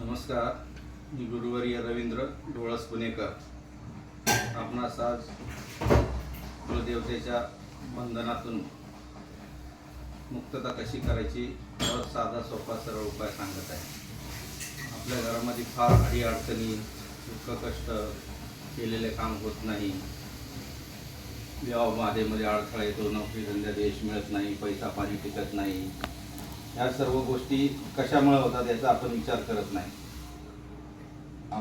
नमस्कार, मी गुरुवर्य रवींद्र डोळस पुणेकर. आपणास आज कुलदेवतेच्या बंधनातून मुक्तता कशी करायची यावर साधा सोपा सरळ उपाय सांगत आहे. आपल्या घरामध्ये फार अडीअडचणी, दुःख, कष्ट, केलेले काम होत नाही, विवाहामध्ये अडथळा येतो, नोकरी धंद्यात यश मिळत नाही, पैसा पाणी टिकत नाही, ह्या सर्व गोष्टी कशामुळे होतात याचा आपण विचार करत नाही.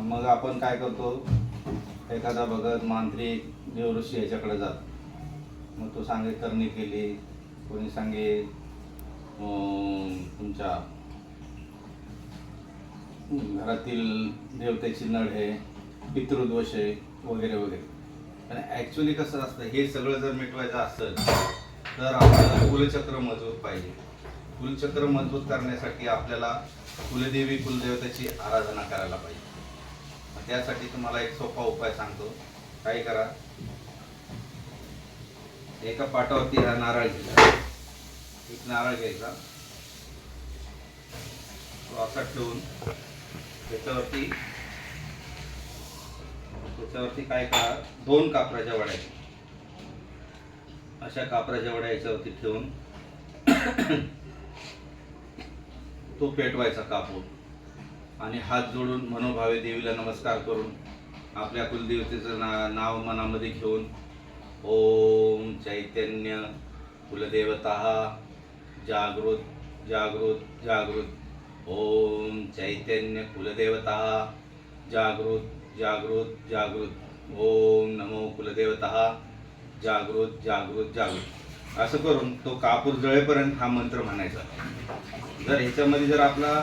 मग आपण काय करतो, एखादा भगत, मांत्रिक, देवऋषी याच्याकडे जातो. मग तो सांगे करणी केली, कोणी सांगे तुमच्या घरातील देवतेची नड आहे, पितृदोष आहे, वगैरे वगैरे. आणि ॲक्च्युली कसं असतं, हे सगळं जर मिटवायचं असेल तर आपल्याला कुलचक्र मजबूत पाहिजे. कुलचक्र मजबूत करण्यासाठी आपल्याला कुलदेवी, कुलदेवतेची आराधना करायला पाहिजे. त्यासाठी तुम्हाला एक सोपा उपाय सांगतो. काय करा, एका पाटावरती हा नारळ घ्यायचा, एक नारळ घ्यायचा, तो असा ठेवून त्याच्यावरती काय करा, 2 कापराच्या वड्या, अशा कापराच्या वड्या याच्यावरती ठेवून तो पेटवायचा कापूर, आणि हात जोडून मनोभावे देवीला नमस्कार करून आपल्या कुलदेवतेचं नाव मनामध्ये घेऊन ओम चैतन्य कुलदेवतः जागृत जागृत जागृत, ओम चैतन्य कुलदेवतः जागृत जागृत जागृत, ओम नमो कुलदेवतः जागृत जागृत जागृत, असं करून तो कापूर जळेपर्यंत हा मंत्र म्हणायचा. जर ह्याच्यामध्ये जर आपला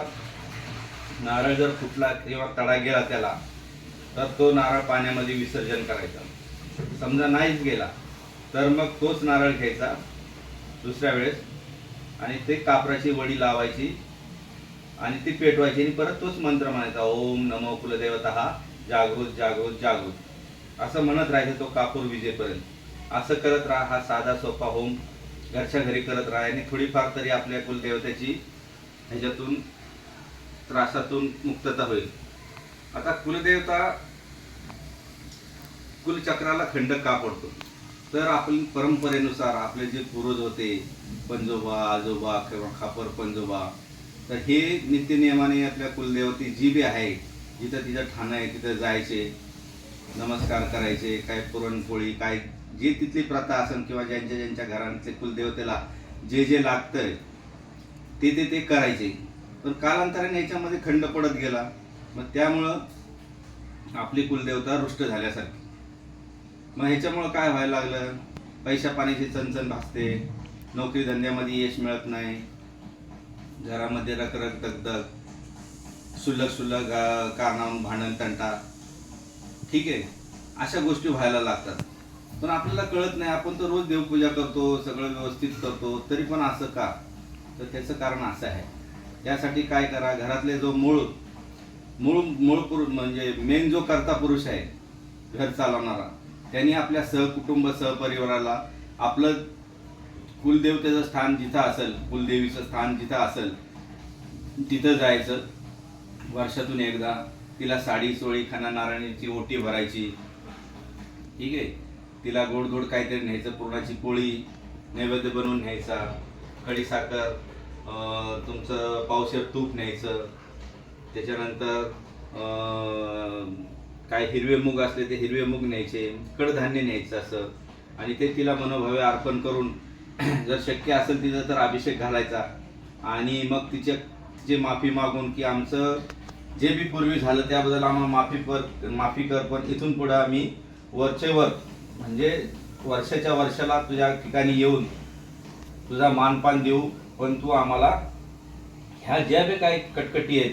नारळ जर फुटला किंवा तडा गेला त्याला, तर तो नारळ पाण्यामध्ये विसर्जन करायचा. समजा नाहीच गेला तर मग तोच नारळ घ्यायचा दुसऱ्या वेळेस, आणि ते कापराची वडी लावायची आणि ती पेटवायची, आणि परत तोच मंत्र म्हणायचा, ओम नमो कुलदेवतः जागृत जागृत जागृत, असं म्हणत राहायचं तो कापूर विजेपर्यंत. असं करत राहा. हा साधा सोपा होम घरच्या घरी करत राहा, आणि थोडीफार तरी आपल्या कुलदेवतेची ह्याच्यातून त्रासातून मुक्तता होईल. आता कुलदेवता कुलचक्राला खंड का पडतो, तर आपण परंपरेनुसार आपले जे पूर्वज होते, पंजोबा, आजोबा किंवा खापर पंजोबा, तर हे नित्यनियमाने आपल्या कुलदेवती जी बी आहे, जिथं तिचं ठाणं आहे तिथं जायचे, नमस्कार करायचे, काय पुरणपोळी, काय जी तिथली प्रथा असेल किंवा ज्यांच्या ज्यांच्या घरांचे कुलदेवतेला जे जे लागतंय ते करायचे. पण कालांतराने याच्यामध्ये खंड पडत गेला, मग त्यामुळं आपली कुलदेवता रुष्ट झाल्यासारखी. मग ह्याच्यामुळं काय व्हायला लागलं, पैशा पाण्याची चणचण भासते, नोकरी धंद्यामध्ये यश मिळत नाही, घरामध्ये रखरख दगदग, शुल्लक कारणावरून भांडण तंटा, ठीक आहे, अशा गोष्टी व्हायला लागतात. पण आपल्याला कळत नाही. आपण तर रोज देवपूजा करतो, सगळं व्यवस्थित करतो, तरी पण असं का? तर त्याचं कारण असं आहे. त्यासाठी काय करा, घरातले जो मूळ पुरुष म्हणजे मेन जो कर्ता पुरुष आहे, घर चालवणारा, त्यांनी आपल्या सहकुटुंब सहपरिवाराला आपलं कुलदेवतेचं स्थान जिथं असेल, कुलदेवीचं स्थान जिथं असेल तिथं जायचं. वर्षातून एकदा तिला साडी चोळी खाना नारळाची ओटी भरायची, ठीक आहे, तिला गोड गोड काहीतरी न्यायचं, पुरणाची पोळी नैवेद्य बनवून न्यायचा, खडीसाखर, तुमचं पावशेर तूप न्यायचं, त्याच्यानंतर काय हिरवे मूग असले ते हिरवे मूग न्यायचे, कडधान्य न्यायचं असं, आणि ते तिला मनोभावे अर्पण करून जर शक्य असेल तिचं तर अभिषेक घालायचा, आणि मग तिची माफी मागून की आमचं जे बी पूर्वी झालं त्याबद्दल आम्हाला माफी कर, पण इथून पुढे आम्ही वरचेवर म्हणजे वर्षाच्या वर्षाला तुझ्या ठिकाणी येऊन तुझा मानपान देऊ, पण तू आम्हाला ह्या ज्या बी काही कटकटी आहेत,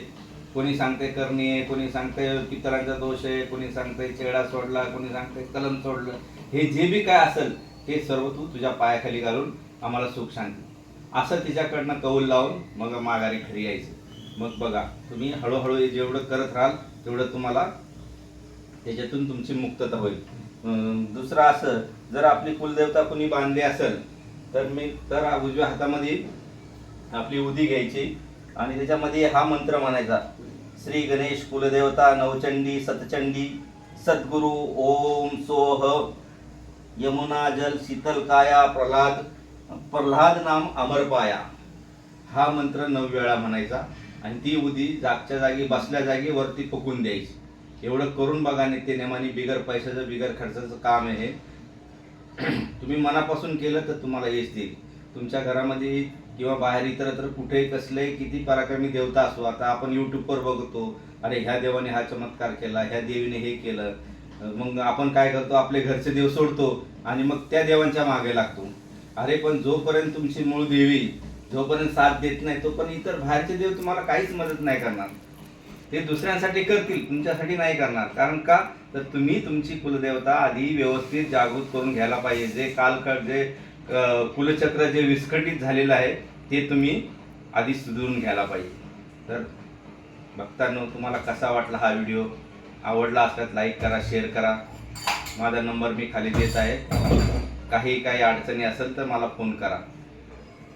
कोणी सांगते करणी आहे, कोणी सांगते पितरांचा दोष आहे, कोणी सांगते चेडा सोडला, कोणी सांगते कलम सोडलं, हे जे बी काय असेल हे सर्व तू तुझ्या पायाखाली घालून आम्हाला सुख शांती, असं तिच्याकडनं कौल लावून मग माघारी घरी यायचं. मग बघा, तुम्ही हळूहळू जेवढं करत राहाल तेवढं तुम्हाला त्याच्यातून तुमची मुक्तता होईल. दुसरं असं, जर आपली कुलदेवता कुणी बांधली असेल तर उजव्या हातामध्ये आपली उदी घ्यायची, आणि त्याच्यामध्ये हा मंत्र म्हणायचा, श्री गणेश कुलदेवता नवचंडी सतचंडी सद्गुरु ओम सोह यमुना जल शीतल काया प्रल्हाद नाम अमर पाया हा मंत्र 9 वेळा म्हणायचा आणि ती उदी जागच्या जागी बसल्या जागी वरती फुकून द्यायची. एवढं करून बघा नित्यनेमाने, बिगर पैशाचं बिगर खर्चाचं काम आहे हे. तुम्ही मनापासून केलं तर तुम्हाला यश देईल. तुमच्या घरामध्ये किंवा बाहेर इतरत्र कुठे कसले किती पराक्रमी देवता असो, आता आपण यूट्यूबवर बघतो, अरे ह्या देवाने हा चमत्कार केला, ह्या देवीने हे केलं, मग आपण काय करतो, आपले घरचे देव सोडतो आणि मग त्या देवांच्या मागे लागतो. अरे पण जोपर्यंत तुमची मूळ देवी जोपर्यंत साथ देत नाही तोपर्यंत इतर बाहेरचे देव तुम्हाला काहीच मदत नाही करणार. ते दुसऱ्यांसाठी करतील, तुमच्यासाठी नाही करणार. कारण का, तर तुम्ही तुमची कुलदेवता आधी व्यवस्थित जागृत करून घ्यायला पाहिजे. जे कुलचक्र जे विस्कटीत झालेलं आहे ते तुम्ही आधी सुधारून घ्यायला पाहिजे. तर भक्तांनो, तुम्हाला कसा वाटला हा व्हिडिओ? आवडला असल्यास लाईक करा, शेअर करा. माझा नंबर मी खाली देत आहे. काही अडचणी असेल तर मला फोन करा.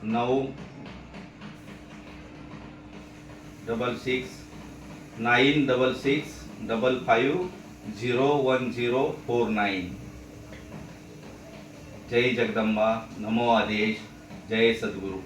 9666555049. जय जगदंबा, नमो आदेश, जय सद्गुरु.